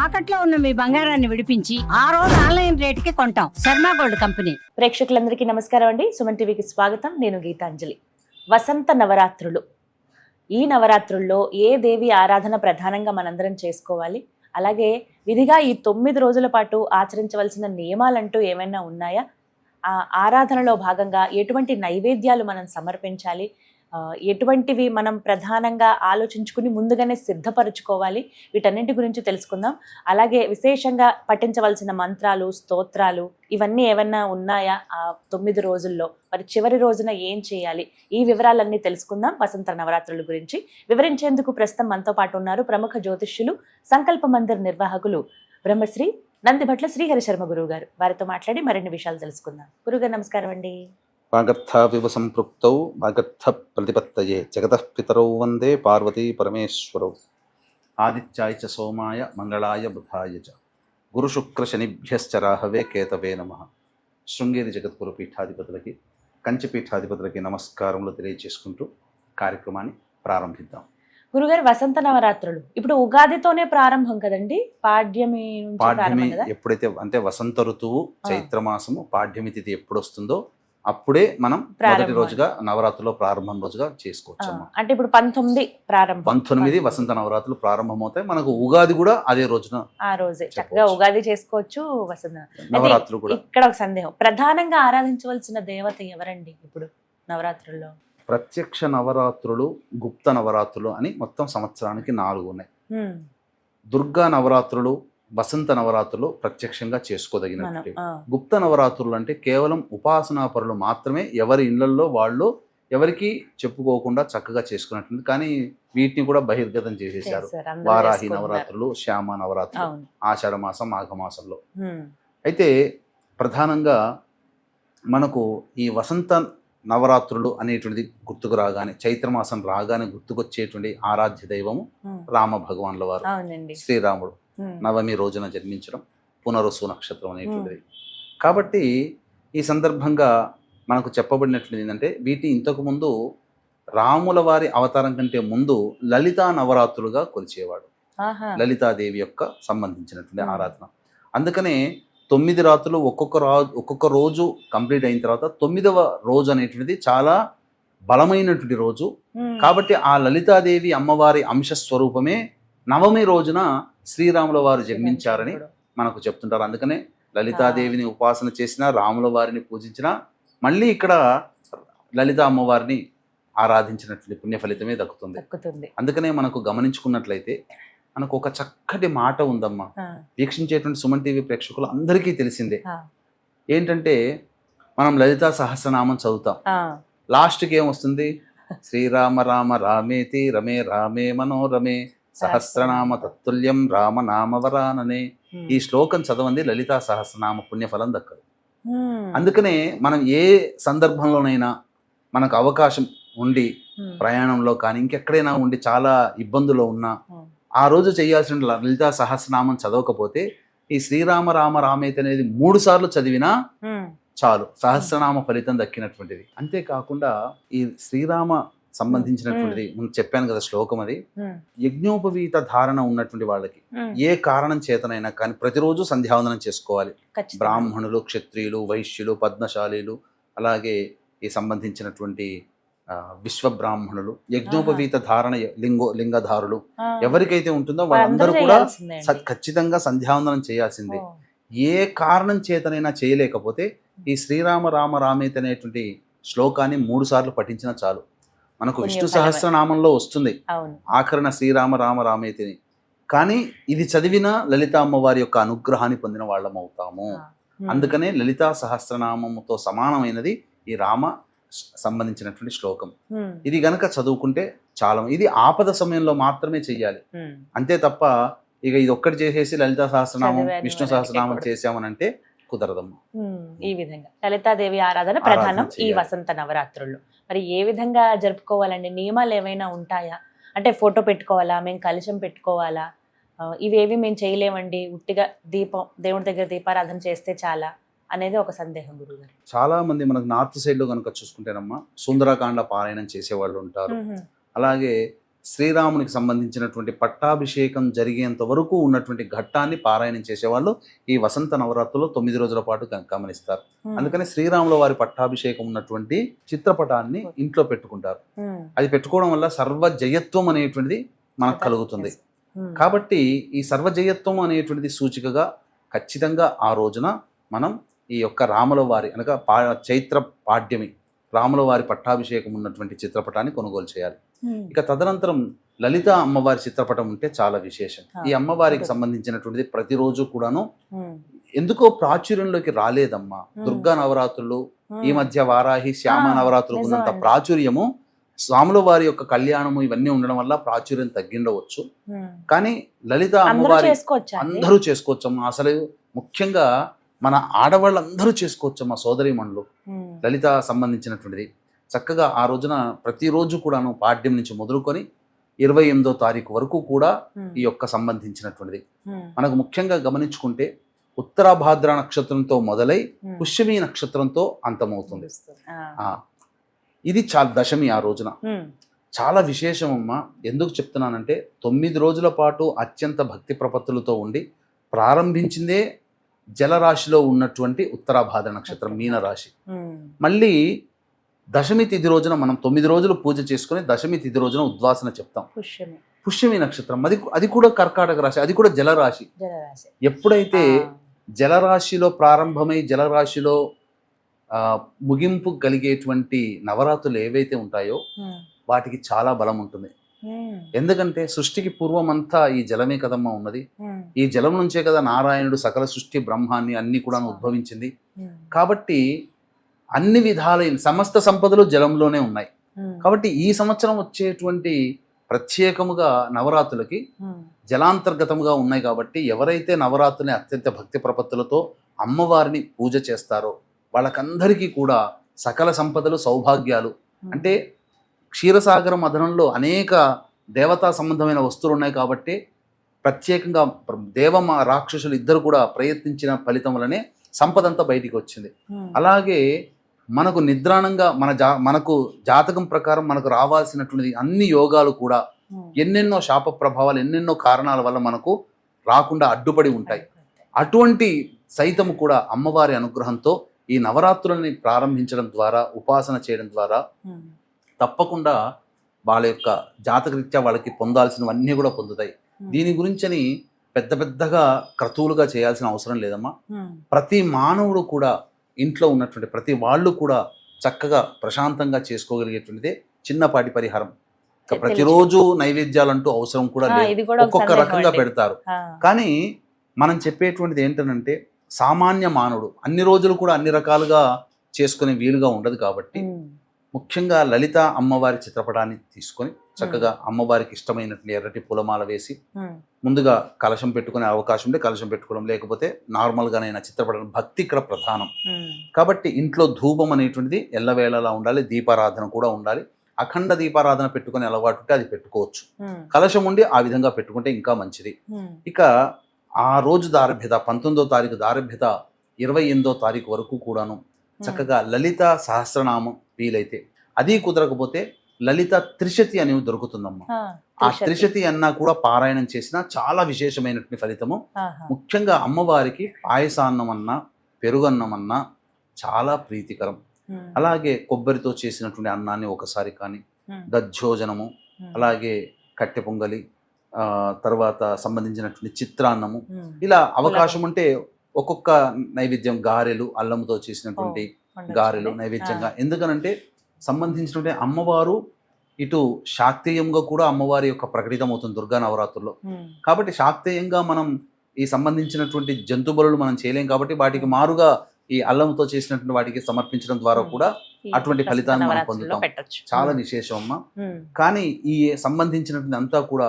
తాకట్లో ఉన్న మీ బంగారాన్ని విడిపించి ఆ రోజు ఆన్లైన్ రేటుకి కొంటాం. Sharma gold company. ప్రేక్షకులందరికీ నమస్కారం అండి. సుమన్ టీవీకి స్వాగతం. నేను గీతాంజలి. వసంత నవరాత్రులు. ఈ నవరాత్రుల్లో ఏ దేవి ఆరాధన ప్రధానంగా మనందరం చేసుకోవాలి, అలాగే విధిగా ఈ 9 రోజుల పాటు ఆచరించవలసిన నియమాలంటూ ఏమైనా ఉన్నాయా, ఆ ఆరాధనలో భాగంగా ఎటువంటి నైవేద్యాలు మనం సమర్పించాలి, ఎటువంటివి మనం ప్రధానంగా ఆలోచించుకుని ముందుగానే సిద్ధపరచుకోవాలి, వీటన్నింటి గురించి తెలుసుకుందాం. అలాగే విశేషంగా పఠించవలసిన మంత్రాలు, స్తోత్రాలు ఇవన్నీ ఏమన్నా ఉన్నాయా ఆ 9 రోజుల్లో, మరి చివరి రోజున ఏం చేయాలి, ఈ వివరాలన్నీ తెలుసుకుందాం. వసంత నవరాత్రుల గురించి వివరించేందుకు ప్రస్తుతం మనతో పాటు ఉన్నారు ప్రముఖ జ్యోతిష్యులు, సంకల్ప మందిర్ నిర్వాహకులు బ్రహ్మశ్రీ నందిభట్ల శ్రీహరి శర్మ గురువు గారు. వారితో మాట్లాడి మరిన్ని విషయాలు తెలుసుకుందాం. గురుగారు నమస్కారం అండి. వాగర్థావివ సంపృక్తౌ వాగర్థ ప్రతిపత్తయే జగతః పితరౌ వందే పార్వతీ పరమేశ్వరౌ. ఆదిత్యాయ చ సోమాయ మంగళాయ బుధాయ చ గురుశుక్రశనిభ్యశ్చ రాహవే కేతవే నమః. శృంగేరి జగద్గురు పీఠాధిపతులకి, కంచి పీఠాధిపతులకి నమస్కారములు తెలియజేసుకుంటూ కార్యక్రమాన్ని ప్రారంభిద్దాం. గురుగారు, వసంత నవరాత్రులు ఇప్పుడు ఉగాదితోనే ప్రారంభం కదండి? పాడ్యమి నుంచి పాడ్యమి ప్రారంభం కదా? ఎప్పుడైతే అంటే వసంత ఋతువు చైత్రమాసము పాడ్యమి తిథి ఎప్పుడు వస్తుందో అప్పుడే మనం మొదటి రోజుగా నవరాత్రులో ప్రారంభం రోజుగా చేసుకోవచ్చు. అంటే ఇప్పుడు 19 ప్రారంభం, 19 వసంత నవరాత్రులు ప్రారంభమవుతాయి. మనకు ఉగాది కూడా అదే రోజున, ఆ రోజే చక్కగా ఉగాది చేసుకోవచ్చు. వసంత నవరాత్రులు కూడా. ఇక్కడ ఒక సందేహం, ప్రధానంగా ఆరాధించవలసిన దేవత ఎవరండి ఇప్పుడు నవరాత్రుల్లో? ప్రత్యక్ష నవరాత్రులు, గుప్త నవరాత్రులు అని మొత్తం సంవత్సరానికి 4 ఉన్నాయి. దుర్గా నవరాత్రులు, వసంత నవరాత్రులు ప్రత్యక్షంగా చేసుకోదగినట్టు. గుప్త నవరాత్రులు అంటే కేవలం ఉపాసనాపరులు మాత్రమే ఎవరి ఇళ్లలో వాళ్ళు ఎవరికి చెప్పుకోకుండా చక్కగా చేసుకున్నట్టుంది. కానీ వీటిని కూడా బహిర్గతం చేసేసారు. వారాహి నవరాత్రులు, శ్యామ నవరాత్రులు ఆషాఢ మాసం, మాఘమాసంలో. అయితే ప్రధానంగా మనకు ఈ వసంత నవరాత్రులు అనేటువంటిది గుర్తుకు రాగానే, చైత్రమాసం రాగానే గుర్తుకొచ్చేటువంటి ఆరాధ్య దైవము రామ భగవాన్ల వారు. శ్రీరాముడు నవమి రోజున జన్మించడం, పునరుసు నక్షత్రం అనేటువంటిది. కాబట్టి ఈ సందర్భంగా మనకు చెప్పబడినట్లు ఏంటంటే, వీటిని ఇంతకుముందు రాముల వారి అవతారం కంటే ముందు లలితా నవరాత్రులుగా కొలిచేవాడు. లలితాదేవి యొక్క సంబంధించినటువంటి ఆరాధన. అందుకనే 9 రాత్రులు ఒక్కొక్క రోజు కంప్లీట్ అయిన తర్వాత 9వ రోజు అనేటువంటిది చాలా బలమైనటువంటి రోజు. కాబట్టి ఆ లలితాదేవి అమ్మవారి అంశ స్వరూపమే నవమి రోజున శ్రీరాముల వారు జన్మించారని మనకు చెప్తుంటారు. అందుకనే లలితాదేవిని ఉపాసన చేసిన, రాముల వారిని పూజించిన, మళ్ళీ ఇక్కడ లలిత అమ్మవారిని ఆరాధించినటువంటి పుణ్య ఫలితమే దక్కుతుంది. అందుకనే మనకు గమనించుకున్నట్లయితే మనకు ఒక చక్కటి మాట ఉందమ్మా. వీక్షించేటువంటి సుమన్ టీవీ ప్రేక్షకులు అందరికీ తెలిసిందే. ఏంటంటే మనం లలితా సహస్రనామం చదువుతాం, లాస్ట్కి ఏమొస్తుంది? శ్రీరామ రామ రామేతి రమే రామే మనోరమే సహస్రనామ తత్తుల్యం రామనామవరాననే. ఈ శ్లోకం చదవండి, లలితా సహస్రనామ పుణ్యఫలం దక్కదు. అందుకనే మనం ఏ సందర్భంలోనైనా మనకు అవకాశం ఉండి, ప్రయాణంలో కానీ ఇంకెక్కడైనా ఉండి చాలా ఇబ్బందులో ఉన్నా, ఆ రోజు చేయాల్సిన లలితా సహస్రనామం చదవకపోతే ఈ శ్రీరామ రామ రామేతి అనేది 3 సార్లు చదివినా చాలు, సహస్రనామ ఫలితం దక్కినటువంటిది. అంతేకాకుండా ఈ శ్రీరామ సంబంధించినటువంటిది చెప్పాను కదా శ్లోకం, అది యజ్ఞోపవీత ధారణ ఉన్నటువంటి వాళ్ళకి ఏ కారణం చేతనైనా కానీ ప్రతిరోజు సంధ్యావందనం చేసుకోవాలి. బ్రాహ్మణులు, క్షత్రియులు, వైశ్యులు, పద్మశాలీలు, అలాగే ఈ సంబంధించినటువంటి విశ్వబ్రాహ్మణులు, యజ్ఞోపవీత ధారణ లింగధారులు ఎవరికైతే ఉంటుందో వాళ్ళందరూ కూడా ఖచ్చితంగా సంధ్యావందనం చేయాల్సిందే. ఏ కారణం చేతనైనా చేయలేకపోతే ఈ శ్రీరామ రామ రామేతి అనేటువంటి శ్లోకాన్ని 3 సార్లు పఠించినా చాలు. మనకు విష్ణు సహస్రనామంలో వస్తుంది ఆఖరణ శ్రీరామ రామ రామేతిని, కానీ ఇది చదివిన లలిత అమ్మవారి యొక్క అనుగ్రహాన్ని పొందిన వాళ్ళం అవుతాము. అందుకనే లలితా సహస్రనామముతో సమానమైనది ఈ రామ సంబంధించినటువంటి శ్లోకం. ఇది గనక చదువుకుంటే చాలా, ఇది ఆపద సమయంలో మాత్రమే చెయ్యాలి. అంతే తప్ప ఇక ఇది ఒక్కటి చేసేసి లలితా సహస్రనామం, విష్ణు సహస్రనామం చేసామనంటే కుదరదమ్మా. ఈ విధంగా లలితాదేవి ఆరాధన ప్రధానం ఈ వసంత నవరాత్రుల్లో. మరి ఏ విధంగా జరుపుకోవాలండి? నియమాలు ఏమైనా ఉంటాయా? అంటే ఫోటో పెట్టుకోవాలా, మేము కలశం పెట్టుకోవాలా, ఇవేవి మేము చేయలేమండి, ఉట్టిగా దీపం, దేవుడి దగ్గర దీపారాధన చేస్తే చాలా అనేది ఒక సందేహం గురుగారు. చాలా మంది మనకు నార్త్ సైడ్ లో కనుక చూసుకుంటేనమ్మా సుందరకాండ పారాయణం చేసేవాళ్ళు ఉంటారు. అలాగే శ్రీరామునికి సంబంధించినటువంటి పట్టాభిషేకం జరిగేంత వరకు ఉన్నటువంటి ఘట్టాన్ని పారాయణం చేసేవాళ్ళు ఈ వసంత నవరాత్రుల్లో 9 రోజుల పాటు గమనిస్తారు. అందుకని శ్రీరాముల వారి పట్టాభిషేకం ఉన్నటువంటి చిత్రపటాన్ని ఇంట్లో పెట్టుకుంటారు. అది పెట్టుకోవడం వల్ల సర్వజయత్వం అనేటువంటిది మనకు కలుగుతుంది. కాబట్టి ఈ సర్వజయత్వం అనేటువంటిది సూచికగా ఖచ్చితంగా ఆ రోజున మనం ఈ యొక్క రాముల వారి అనగా చైత్ర పాడ్యమి రాముల వారి పట్టాభిషేకం ఉన్నటువంటి చిత్రపటాన్ని కొనుగోలు చేయాలి. ఇక తదనంతరం లలిత అమ్మవారి చిత్రపటం ఉంటే చాలా విశేషం. ఈ అమ్మవారికి సంబంధించినటువంటిది ప్రతిరోజు కూడాను ఎందుకో ప్రాచుర్యంలోకి రాలేదమ్మా. దుర్గా నవరాత్రులు, ఈ మధ్య వారాహి శ్యామ నవరాత్రులు ఉన్నంత ప్రాచుర్యము స్వాముల వారి యొక్క కళ్యాణము ఇవన్నీ ఉండడం వల్ల ప్రాచుర్యం తగ్గిండవచ్చు. కానీ లలిత అమ్మవారి అందరూ చేసుకోవచ్చమ్మా. అసలు ముఖ్యంగా మన ఆడవాళ్ళందరూ చేసుకోవచ్చమ్మా, సోదరీమణులు. లలిత సంబంధించినటువంటిది చక్కగా ఆ రోజున ప్రతిరోజు కూడాను పాడ్యం నుంచి మొదలుకొని 28వ తారీఖు వరకు కూడా ఈ యొక్క సంబంధించినటువంటిది మనకు ముఖ్యంగా గమనించుకుంటే ఉత్తరాభాద్ర నక్షత్రంతో మొదలై పుష్యమి నక్షత్రంతో అంతమవుతుంది. ఇది చాలా దశమి. ఆ రోజున చాలా విశేషమమ్మా. ఎందుకు చెప్తున్నానంటే 9 రోజుల పాటు అత్యంత భక్తి ప్రపత్తులతో ఉండి ప్రారంభించిందే జలరాశిలో ఉన్నటువంటి ఉత్తరాభాద్ర నక్షత్రం మీనరాశి. మళ్ళీ దశమి తిథి రోజున మనం 9 రోజులు పూజ చేసుకుని దశమి తిథి రోజున ఉద్వాసన చెప్తాం. పుష్యమి నక్షత్రం అది కూడా కర్కాటక రాశి, అది కూడా జలరాశి. ఎప్పుడైతే జలరాశిలో ప్రారంభమై జలరాశిలో ముగింపు కలిగేటువంటి నవరాత్రులు ఏవైతే ఉంటాయో వాటికి చాలా బలం ఉంటుంది. ఎందుకంటే సృష్టికి పూర్వం అంతా ఈ జలమే కదమ్మా ఉన్నది. ఈ జలం నుంచే కదా నారాయణుడు సకల సృష్టి బ్రహ్మాన్ని అన్ని కూడా ఉద్భవించింది. కాబట్టి అన్ని విధాలైన సమస్త సంపదలు జలంలోనే ఉన్నాయి. కాబట్టి ఈ సంవత్సరం వచ్చేటువంటి ప్రత్యేకముగా నవరాత్రులకి జలాంతర్గతముగా ఉన్నాయి. కాబట్టి ఎవరైతే నవరాత్రుని అత్యంత భక్తి ప్రపత్తులతో అమ్మవారిని పూజ చేస్తారో వాళ్ళకందరికీ కూడా సకల సంపదలు సౌభాగ్యాలు. అంటే క్షీరసాగరం అధనంలో అనేక దేవతా సంబంధమైన వస్తువులు ఉన్నాయి. కాబట్టి ప్రత్యేకంగా రాక్షసులు ఇద్దరు కూడా ప్రయత్నించిన ఫలితం వల్లనే సంపద అంతా బయటికి వచ్చింది. అలాగే మనకు నిద్రాణంగా మనకు జాతకం ప్రకారం మనకు రావాల్సినటువంటి అన్ని యోగాలు కూడా ఎన్నెన్నో శాప ప్రభావాలు ఎన్నెన్నో కారణాల వల్ల మనకు రాకుండా అడ్డుపడి ఉంటాయి. అటువంటి సైతము కూడా అమ్మవారి అనుగ్రహంతో ఈ నవరాత్రులని ప్రారంభించడం ద్వారా ఉపాసన చేయడం ద్వారా తప్పకుండా వాళ్ళ యొక్క జాతకరీత్యా వాళ్ళకి పొందాల్సినవన్నీ కూడా పొందుతాయి. దీని గురించని పెద్దగా క్రతువులుగా చేయాల్సిన అవసరం లేదమ్మా. ప్రతి మానవుడు కూడా ఇంట్లో ఉన్నటువంటి ప్రతి వాళ్ళు కూడా చక్కగా ప్రశాంతంగా చేసుకోగలిగేటువంటిదే చిన్నపాటి పరిహారం. ప్రతిరోజు నైవేద్యాలంటూ అవసరం కూడా లేదు, ఒక్కొక్క రకంగా పెడతారు. కానీ మనం చెప్పేటువంటిది ఏంటనంటే సామాన్య మానవుడు అన్ని రోజులు కూడా అన్ని రకాలుగా చేసుకునే వీలుగా ఉండదు. కాబట్టి ముఖ్యంగా లలిత అమ్మవారి చిత్రపటాన్ని తీసుకొని చక్కగా అమ్మవారికి ఇష్టమైనటువంటి ఎర్రటి పూలమాల వేసి ముందుగా కలశం పెట్టుకునే అవకాశం ఉంటే కలశం పెట్టుకోవడం, లేకపోతే నార్మల్గానైనా చిత్రపటం. భక్తి ఇక్కడ ప్రధానం కాబట్టి ఇంట్లో ధూపం అనేటువంటిది ఎల్లవేళలా ఉండాలి. దీపారాధన కూడా ఉండాలి. అఖండ దీపారాధన పెట్టుకునే అలవాటు ఉంటే అది పెట్టుకోవచ్చు. కలశం ఉండి ఆ విధంగా పెట్టుకుంటే ఇంకా మంచిది. ఇక ఆ రోజు దారభ్యత 19వ తారీఖు దారభ్యత 28వ తారీఖు వరకు కూడాను చక్కగా లలిత సహస్రనామం వీలైతే, అది కుదరకపోతే లలిత త్రిశతి అనేవి దొరుకుతుందమ్మా. ఆ త్రిశతి అన్నా కూడా పారాయణం చేసినా చాలా విశేషమైనటువంటి ఫలితము. ముఖ్యంగా అమ్మవారికి పాయసాన్నం అన్నా పెరుగన్నం అన్నా చాలా ప్రీతికరం. అలాగే కొబ్బరితో చేసినటువంటి అన్నాన్ని ఒకసారి కానీ, దధ్యోజనము, అలాగే కట్టె పొంగలి, తర్వాత సంబంధించినటువంటి చిత్రాన్నము, ఇలా అవకాశం ఉంటే ఒక్కొక్క నైవేద్యం గారెలు, అల్లంతో చేసినటువంటి గారెలు నైవేద్యంగా. ఎందుకనంటే సంబంధించినటువంటి అమ్మవారు ఇటు శాక్తేయంగా కూడా అమ్మవారి యొక్క ప్రకటితం అవుతుంది దుర్గా నవరాత్రుల్లో. కాబట్టి శాక్తేయంగా మనం ఈ సంబంధించినటువంటి జంతు బలులు మనం చేయలేం. కాబట్టి వాటికి మారుగా ఈ అల్లంతో చేసినటువంటి వాటికి సమర్పించడం ద్వారా కూడా అటువంటి ఫలితాన్ని మనం పొందుతాం. చాలా విశేషం అమ్మా. కానీ ఈ సంబంధించినటువంటి అంతా కూడా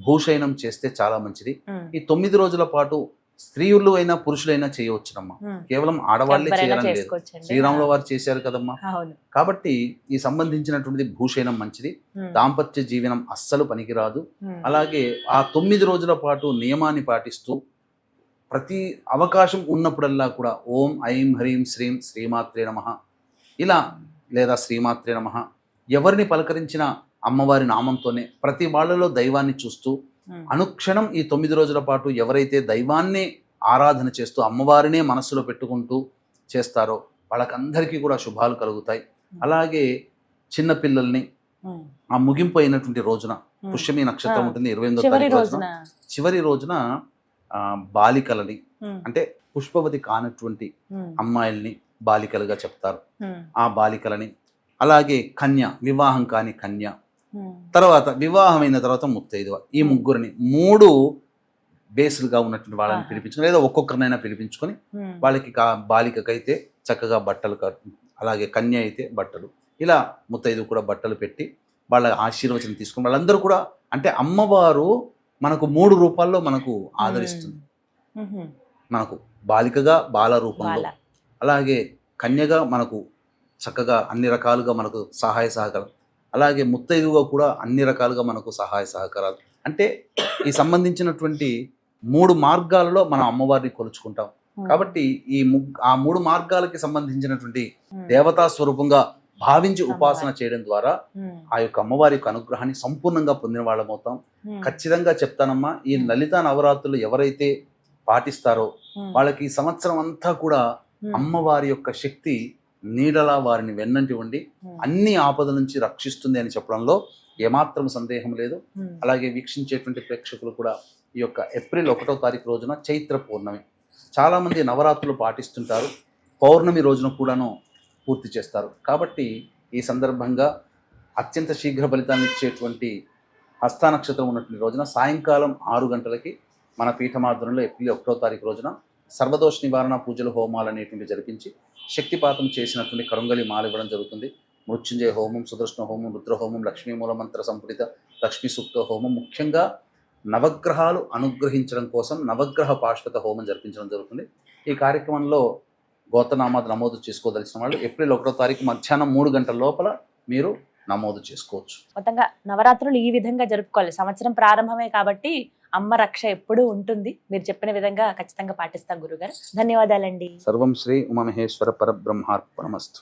భూషయనం చేస్తే చాలా మంచిది. ఈ 9 రోజుల పాటు స్త్రీలు అయినా పురుషులైనా చేయవచ్చునమ్మా. కేవలం ఆడవాళ్లే చేయాలని లేదు. శ్రీరాముల వారు చేశారు కదమ్మా. కాబట్టి ఈ సంబంధించినటువంటిది భూషయనం మంచిది. దాంపత్య జీవనం అస్సలు పనికిరాదు. అలాగే ఆ 9 రోజుల పాటు నియమాన్ని పాటిస్తూ ప్రతి అవకాశం ఉన్నప్పుడల్లా కూడా ఓం ఐం హ్రీం శ్రీం శ్రీమాత్రే నమః ఇలా లేదా శ్రీమాత్రే నమః ఎవరిని పలకరించినా అమ్మవారి నామంతోనే ప్రతి వాళ్ళలో దైవాన్ని చూస్తూ అనుక్షణం ఈ 9 రోజుల పాటు ఎవరైతే దైవాన్ని ఆరాధన చేస్తూ అమ్మవారినే మనస్సులో పెట్టుకుంటూ చేస్తారో వాళ్ళకందరికీ కూడా శుభాలు కలుగుతాయి. అలాగే చిన్న పిల్లల్ని ఆ ముగింపు అయినటువంటి రోజున పుష్యమి నక్షత్రం ఉంటుంది 28వ తారీఖు రోజున, చివరి రోజున బాలికలని అంటే పుష్పవతి కానటువంటి అమ్మాయిల్ని బాలికలుగా చెప్తారు. ఆ బాలికలని, అలాగే కన్య, వివాహం కాని కన్య, తర్వాత వివాహమైన తర్వాత ముత్తైదువ, ఈ ముగ్గురిని 3 బేసులుగా ఉన్నటువంటి వాళ్ళని పిలిపించుకుని లేదా ఒక్కొక్కరినైనా పిలిపించుకొని వాళ్ళకి బాలికకైతే చక్కగా బట్టలు, అలాగే కన్య అయితే బట్టలు, ఇలా ముత్తైదు కూడా బట్టలు పెట్టి వాళ్ళ ఆశీర్వచనం తీసుకుని వాళ్ళందరూ కూడా అంటే అమ్మవారు మనకు 3 రూపాల్లో మనకు ఆదరిస్తుంది. మనకు బాలికగా బాల రూపంలో, అలాగే కన్యగా మనకు చక్కగా అన్ని రకాలుగా మనకు సహాయ సహకారం, అలాగే ముత్తైదుగా కూడా అన్ని రకాలుగా మనకు సహాయ సహకారాలు. అంటే ఈ సంబంధించినటువంటి 3 మార్గాలలో మనం అమ్మవారిని కొలుచుకుంటాం. కాబట్టి ఆ 3 మార్గాలకి సంబంధించినటువంటి దేవతా స్వరూపంగా భావించి ఉపాసన చేయడం ద్వారా ఆ యొక్క అమ్మవారి యొక్క అనుగ్రహాన్ని సంపూర్ణంగా పొందిన వాళ్ళమవుతాం. ఖచ్చితంగా చెప్తానమ్మా, ఈ లలితా నవరాత్రులు ఎవరైతే పాటిస్తారో వాళ్ళకి ఈ సంవత్సరం అంతా కూడా అమ్మవారి యొక్క శక్తి నీడలా వారిని వెన్నంటి ఉండి అన్ని ఆపదల నుంచి రక్షిస్తుంది అని చెప్పడంలో ఏమాత్రం సందేహం లేదు. అలాగే వీక్షించేటువంటి ప్రేక్షకులు కూడా ఈ యొక్క ఏప్రిల్ 1వ తారీఖు రోజున చైత్ర పౌర్ణమి, చాలామంది నవరాత్రులు పాటిస్తుంటారు, పౌర్ణమి రోజున కూడాను పూర్తి చేస్తారు. కాబట్టి ఈ సందర్భంగా అత్యంత శీఘ్ర ఫలితాన్ని ఇచ్చేటువంటి హస్త నక్షత్రం ఉన్నటువంటి రోజున సాయంకాలం 6 గంటలకి మన పీఠమాధ్వర్యంలో ఏప్రిల్ 1వ తారీఖు రోజున సర్వదోష నివారణ పూజలు, హోమాలు అనేటువంటి జరిపించి శక్తిపాతం చేసినటువంటి కరుంగలి మాల ఇవ్వడం జరుగుతుంది. మృత్యుంజయ హోమం, సుదర్శన హోమం, రుద్రహోమం, లక్ష్మీ మూలమంత్ర సంపుటిత లక్ష్మీ సూక్త హోమం, ముఖ్యంగా నవగ్రహాలు అనుగ్రహించడం కోసం నవగ్రహ పాశ్వత హోమం జరిపించడం జరుగుతుంది. ఈ కార్యక్రమంలో గోత్రనామాలు నమోదు చేసుకోదలిచిన వాళ్ళు ఏప్రిల్ 1వ తారీఖు మధ్యాహ్నం 3 గంటల లోపల మీరు నమోదు చేసుకోవచ్చు. మొత్తంగా నవరాత్రులు ఈ విధంగా జరుపుకోవాలి. సంవత్సరం ప్రారంభమే కాబట్టి అమ్మ రక్ష ఎప్పుడూ ఉంటుంది. మీరు చెప్పిన విధంగా ఖచ్చితంగా పాటిస్తాం గురుగారు. ధన్యవాదాలండి. సర్వం శ్రీ ఉమామహేశ్వర పరబ్రహ్మార్పణమస్తు.